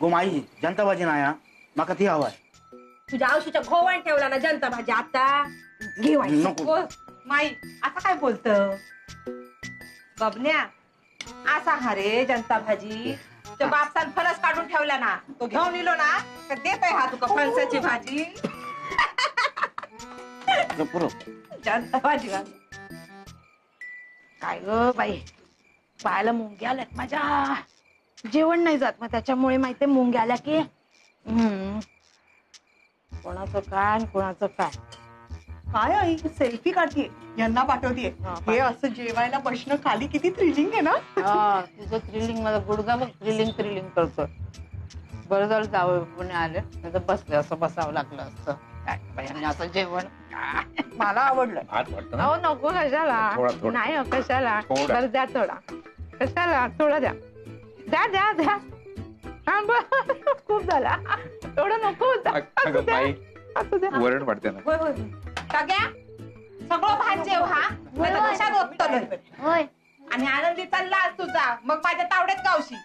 गो माई जनता भाजी नाही हा माका ती हवाय. तुझ्या आवशीच्या घोवाण ठेवला ना जनता भाजी आता घेवायची. नको. माई आता काय बोलत बबन्या असा हा रे जनता भाजी. तो बापसान फणस काढून ठेवला ना तो घेऊन इलो ना तर देत आहे हा तुका फणसाची भाजी. जनता भाजी काय ग बाई बायला मुंग्या आल्यात माझ्या. जेवण नाही जात मग त्याच्यामुळे माहितीये मुंग्या आल्या की कोणाचं काय आणि कोणाचं काय. काय आई सेल्फी काढतीये यांना पाठवतीये. हे असं जेवायला बसणं खाली किती थ्रिलिंग आहे ना. तुझं थ्रिलिंग माझा गुडगा बघ थ्रिलिंग करतो. बरं झालं जावं पुणे आले नाही तर बसले असं बसावं लागलं असतं. काय बाई आणि असं जेवण मला आवडलं. अहो नको कशाला नाही कशाला बरं द्या थोडा कशाला थोडा द्या द्या द्या द्या. हा बरं खूप झाला एवढं नको होतं. वरड वाटते ना. होय होय सगळ्या सगळं भात जेव हा कशात ओतलं होय. आणि आनंदी चालला आज तुझा मग माझ्या तावड्यात गावशी.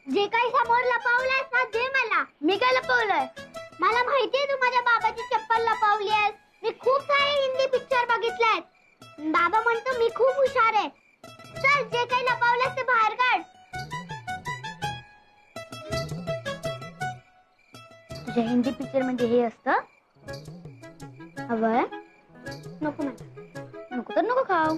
जे काही समोर लपवलंयस ना दे मला. मी काय लपवलंय? मला माहितीये तू माझ्या बाबाची चप्पल लपवलीयस. मी खूप सारे हिंदी पिक्चर बघितलेत. बाबा म्हणतो मी खूप हुशार आहे. चल जे काही लपवलंयस ते बाहेर काढ. तुझ्या हिंदी पिक्चर म्हणजे हे असतं हवंय? नको मला नको तर नको खाऊ.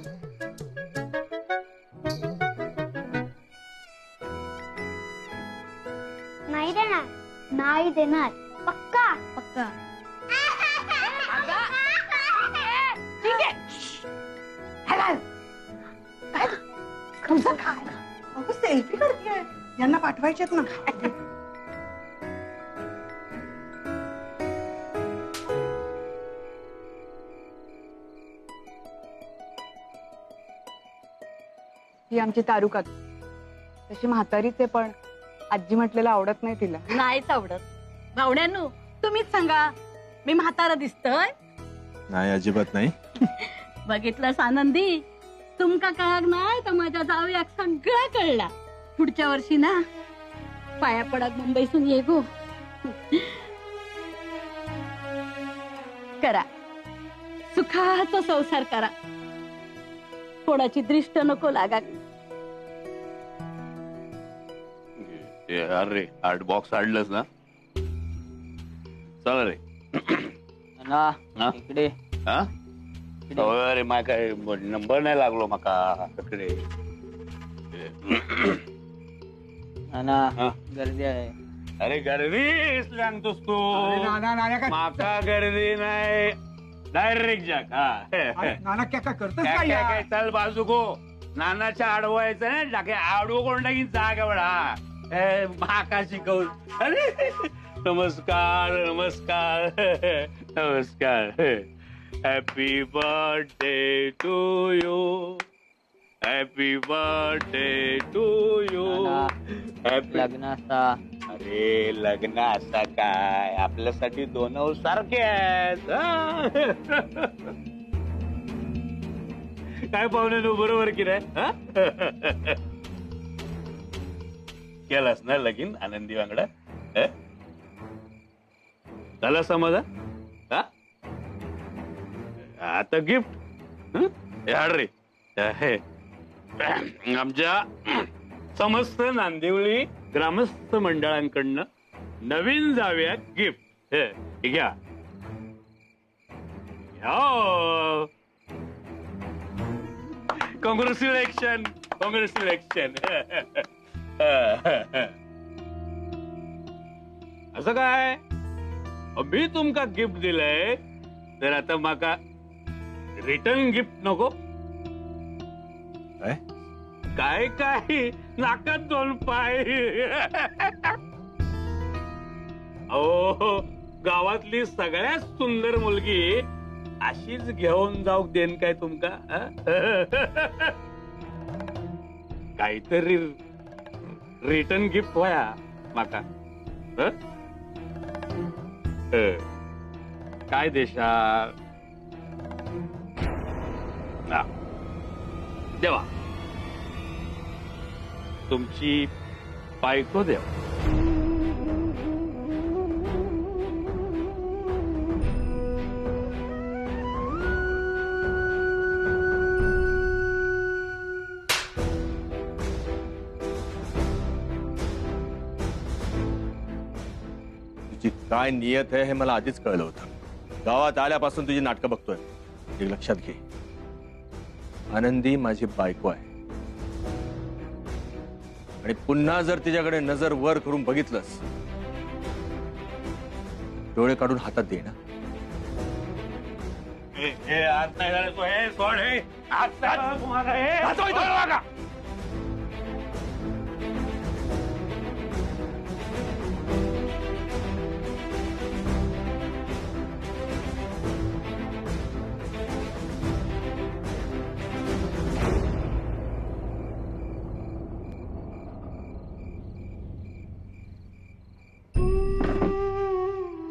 नाही देणार नाही देणार पक्का पक्का. ठीक आहे अगं सेल्फी काढतीये यांना पाठवायच्यात ना. ही आमची तारुकात तशी म्हातारीच आहे पण आजी म्हटलेलं आवडत नाही तिला. नाहीच आवडत. भावड्यांनो तुम्हीच सांगा मी म्हातारा दिसतोय? नाही अजिबात नाही. बघितलंस आनंदी तुमका कळाग नाही तर माझ्या जावयाक सगळं कळला. पुढच्या वर्षी ना पाया पडाक मुंबईसून ये गो. करा सुखाचा संसार करा. कोणाची दृष्ट नको लागा. अरे आर्ट बॉक्स आणलंस ना. चला रे ना इकडे. हा अरे मा काय नंबर नाही लागलो माका इकडे. गर्दी आहे. अरे गर्दी सांगतोस तू माका गर्दी नाही डायरेक्ट जाग. नाना क्या करतोस काय चल बाजू गो नानाच्या आडवायचं ना टाके आडवो कोण टाकीन जाग एवढा माका शिकवून. अरे नमस्कार नमस्कार नमस्कार. Happy birthday to you happy birthday to you. लग्न असता. अरे लग्न असा काय आपल्यासाठी दोन सारखे आहेत. काय पाहुणे बरोबर की नाही. केलास ना लगीन आनंदी वांगडा. झाला समाधान. आता गिफ्ट याड रे आमच्या समस्त नांदिवळी ग्रामस्थ मंडळांकडनं नवीन जाव्या गिफ्ट घ्या. Congratulation congratulation. असं काय मी तुमका गिफ्ट दिलंय तर आता माका रिटर्न गिफ्ट नको. काय काय नाकात दोन पाय. अहो गावातली सगळ्यात सुंदर मुलगी अशीच घेऊन जाऊ देन काय तुमका. काहीतरी रिटर्न गिफ्ट व्हाया माका. काय देशा देवा तुमची बायको द्या. तुझी काय नियत आहे हे मला आधीच कळलं होतं. गावात आल्यापासून तुझी नाटकं बघतोय. हे लक्षात घे, आनंदी माझी बायको आहे आणि पुन्हा जर तिच्याकडे नजर वर करून बघितलंस, डोळे काढून हातात दे ना. हे आज नाही झालं तो हे सोड. हे आज नाही झालं तुम्हाला हे सोड बघा.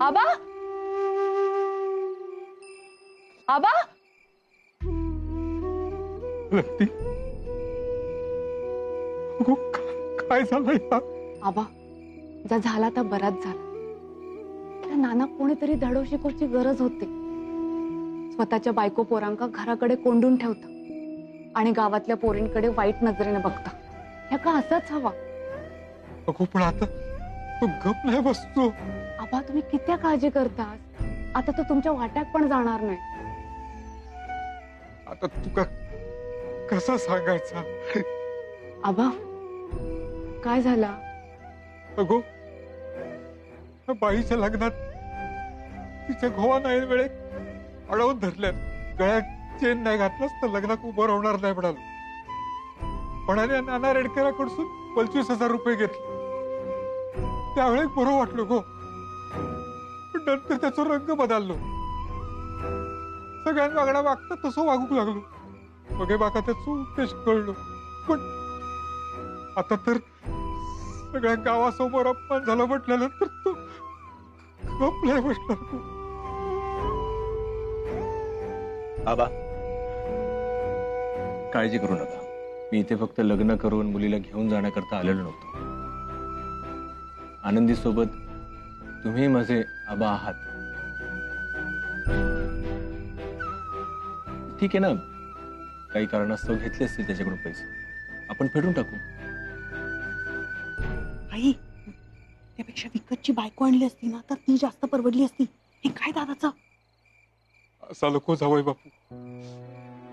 आबा आबा काय झालंय? आबा जा झाला तर बराच झाला. त्या नाना कोणीतरी धडो शिकवची गरज होती. स्वतःच्या बायको पोरांका घराकडे कोंडून ठेवता आणि गावातल्या पोरींकडे वाईट नजरेने बघता. ह्या का असंच हवा? पण आता तू गप नाही बसतो. आबा तुम्ही किती काळजी करता. आता तो तुमच्या वाट्यात पण जाणार नाही. आता तुका कसा सांगायचा? आबा काय झाला? अगो बाईच्या लग्नात तिच्या घोवा नाही वेळेत अडवून धरल्यात. गळ्यात चेन नाही घातलंच तर लग्नात उभं राहणार नाही म्हणालो. म्हणाले नाना रेडकराकडून 25,000 रुपये घेतले. त्यावेळेस बरं वाटलं गो. पण नंतर त्याचा रंग बदललो. सगळ्यांना वागणा वागता तसं वागूक लागलो. बघे बाका त्याचा उद्देश कळलो. पण आता तर सगळ्या गावासमोर अपमान झाला म्हटल्यानंतर तो गप नाही बसणार. आबा काळजी करू नका. मी इथे फक्त लग्न करून मुलीला घेऊन जाण्याकरता आलेलो नव्हतो. आनंदी सोबत तुम्ही माझे आबा आहात. ठीक आहे ना, काही कारणास्तव घेतले असतील त्याच्याकडून पैसे, आपण फेडून टाकू. आई त्यापेक्षा विकतची बायको आणली असती ना तर ती जास्त परवडली असती. हे काय दादाचं? असा नको जावई बापू.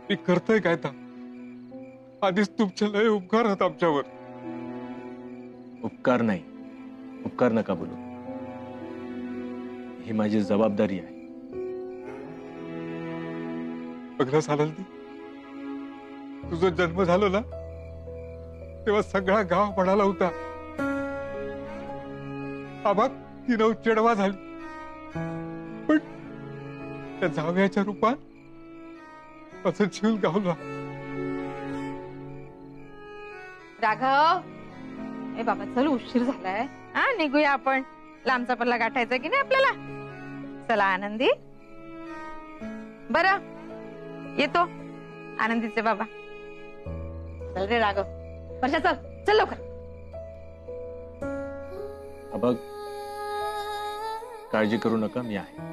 मी करतोय काय तर आधीच तुमच्या लय उपकार आहेत आमच्यावर. उपकार नाही, उपकार नका बोलू. ही माझी जबाबदारी आहे. बघला चालेल ती तुझा जन्म झाला ना तेव्हा सगळा गाव म्हणाला होता आबा ती नऊ चेडवा झाली. पण त्या जावयाच्या रूपात असं जीव गावला. राघव ए बाबा चल उशीर झालाय. हा निघूया आपण. लांबचा पल्ला गाठायचा की नाही आपल्याला. चला आनंदी. बरं येतो आनंदीचे बाबा. चल रे राघव. वर्षा चल चल लवकर. आबा काळजी करू नका, मी आहे.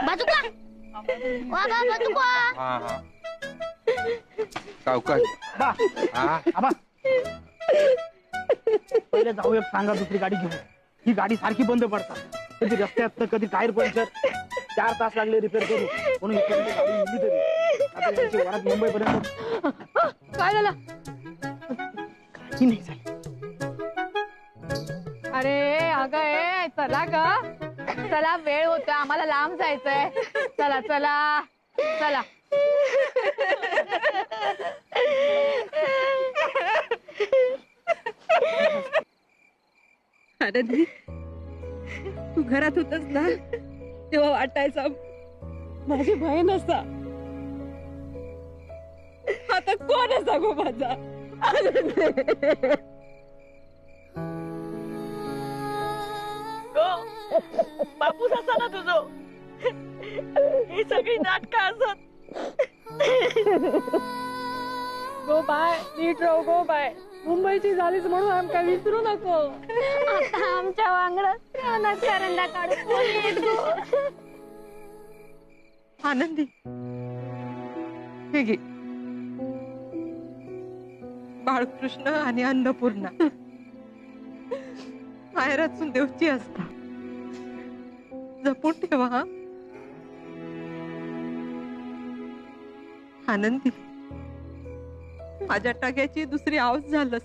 बाजूका वा बा बाजूका. आबा पहिले जाऊ एक सांगा दुसरी गाडी घेऊन. ही गाडी सारखी बंद पडतात. कधी रस्त्यात तर कधी टायर पंक्चर. 4 तास लागले रिपेअर करू म्हणून इकडे गाडी नेली तरी आता यांची वरात मुंबई पर्यंत. काय झालं? काही नाही झाली. अरे अगं चला ग. चला वेळ होता आम्हाला लांब जायचंय. चला चला चला. आनंदी तू घरात होतस ना तेव्हा वाटायचा माझी बहीण असा. आता कोण असा गो माझा? बापूस असा ना तुझं ही सगळी नाटक असत. गो बाय, नीट राहू गो बाय. मुंबईची झालीच म्हणून आमका विसरू नको. आता आमच्या वांगडात रानात करंदा काढून आनंदी हे घे बाळकृष्ण आणि अन्नपूर्णा माहेरातून देवची असता. जपून ठेवा हा. आनंदी माझ्या टाक्याची दुसरी आवाज झालंस.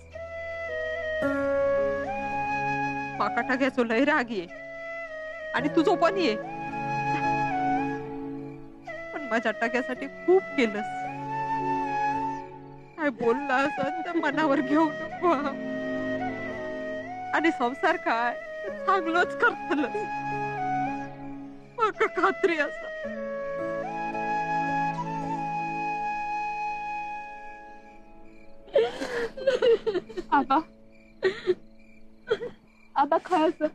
माका टाक्याचो लय राग ये आणि तुझो पण ये, पण माझ्या टाक्यासाठी खूप केलंस. काय बोलला असं तर मनावर घेऊ नको हा. आणि संसार काय चांगलंच करतलंस माका खात्री असा. आबा आबा खायचं.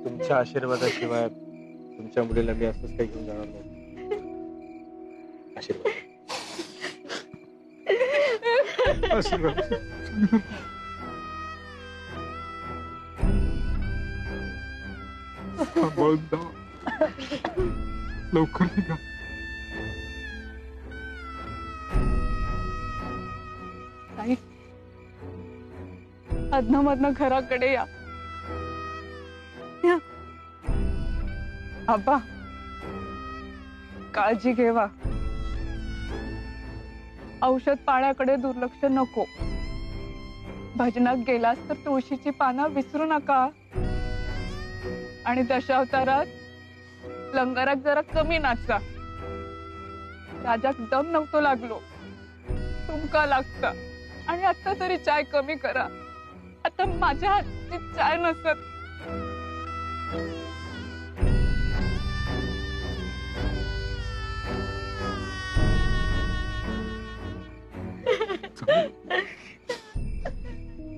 तुमच्या आशीर्वादाशिवाय तुमच्या मुलीला मी असंच काही घेऊन जाणार नाही. आशीर्वाद आशीर्वाद. लवकर निघा. ताई अधनं घराकडे या. आबा काळजी घेवा. औषध पाण्याकडे दुर्लक्ष नको. भजनात गेलास तर तुळशीची पानं विसरू नका. आणि दशावतारात लंगरात जरा कमी नाचा. राजाक दम नव्हतो लागलो, तुमका लागता. आणि आता तरी चाय कमी करा. आता माझ्या हातची चाय नसत.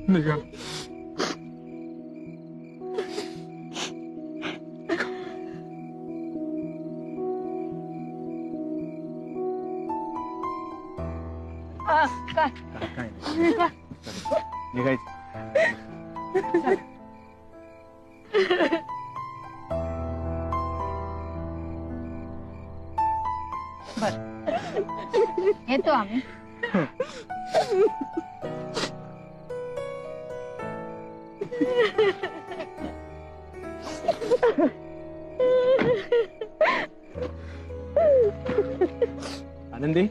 निघा. काय निघायचं. येतो आम्ही. आनंदी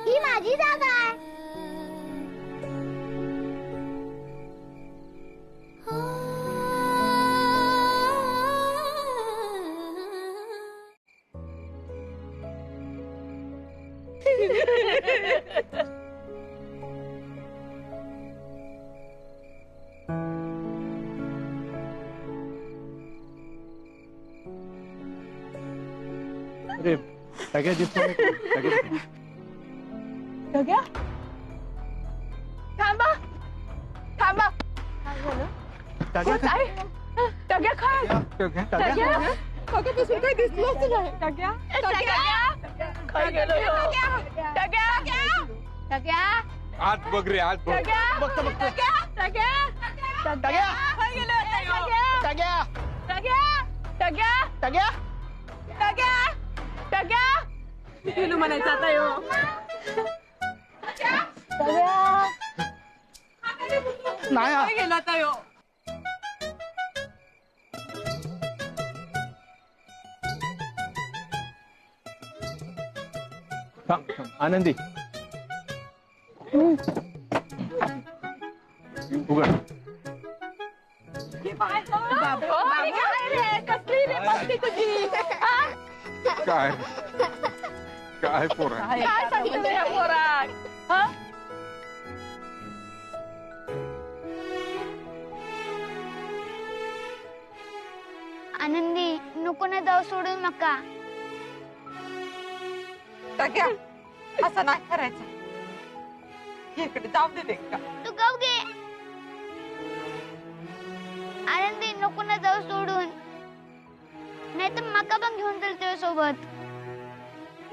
ही माझी जागा आहे. अरे सगळ्या दिसतो. सगळ्या थांबा थांबा. काय टग्या खाय. बघापासून काही दिसलंच नाही. टग्या खाय गेलो. टग्या आज बघ रे, आज बघ. बघतो गेलो म्हणायचं आता यो. नाही गेला आता यो. आनंदी उघड. काय काय पोरा आनंदी नको ना जाऊ सोडून नका. सगळ्या असं नाही करायचं. इकडे जाऊ दे का तू गाव घे. आनंदी नको ना जाऊ सोडून, नाही तर मका पण घेऊन चल तुझ्या सोबत.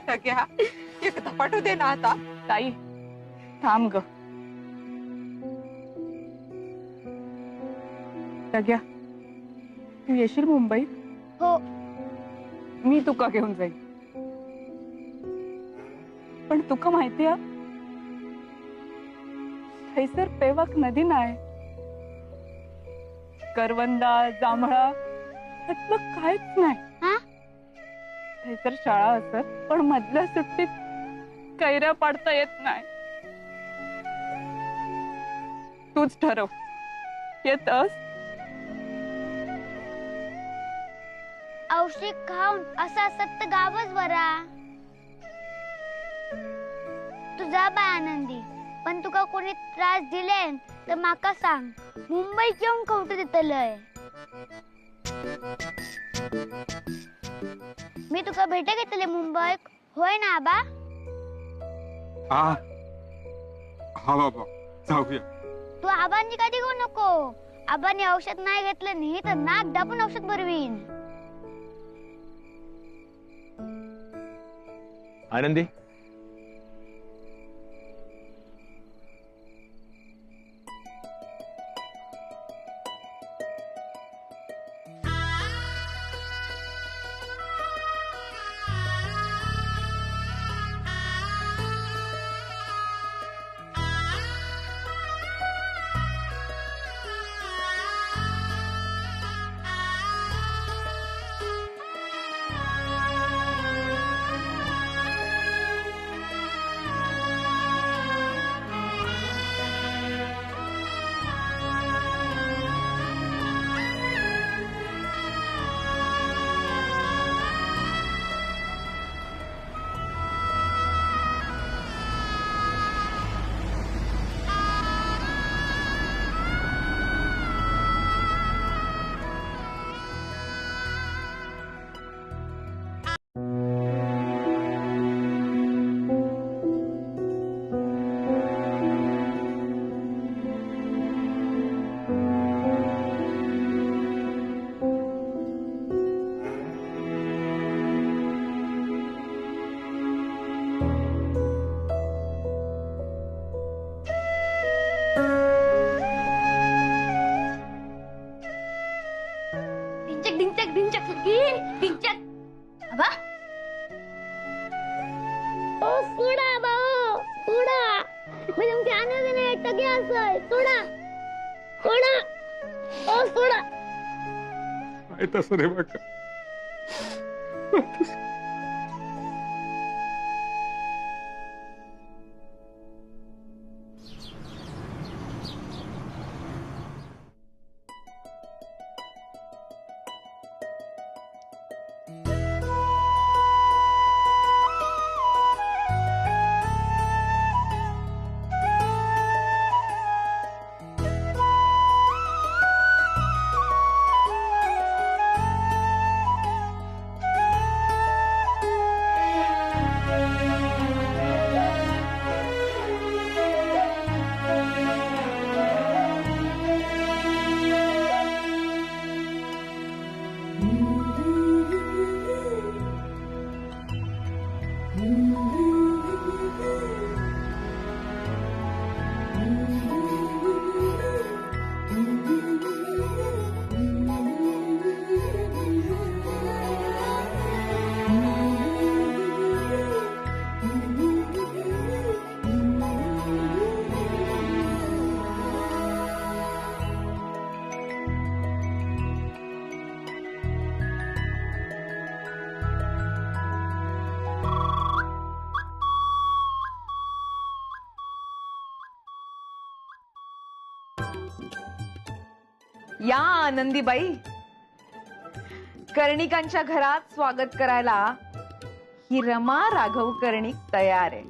सगळ्या एक धपाटू दे ना आता. ताई थांब ग. सगळ्या तू येशील मुंबईत? हो. मी तुका घेऊन जाईल. पण तुका माहिती आहे थैसर पेवक नदी नाही, करवंदा जांभळा यातलं काहीच नाही. थैसर शाळा असत पण मधल्या सुट्टीत कैऱ्या पाडता येत नाही. तूच ठरव येतस? औषध खाऊन असं असत तर गावच बरा. तू जा बाय आनंदी, पण तुका कोणी त्रास दिले तर माका सांग. मुंबई येऊन कवट देतलय. मी तुका भेट घेतले मुंबईत, होय ना आबा? हा बाबा जाऊया. तू आबांची काळजी घेऊ नको. आबांनी औषध नाही घेतलं नाही तर नाक दाबून औषध भरवीन. आनंदी तसं रे बघ. या आनंदीबाई, कर्णिकांच्या घरात स्वागत करायला ही रमा राघव कर्णिक तयार आहे.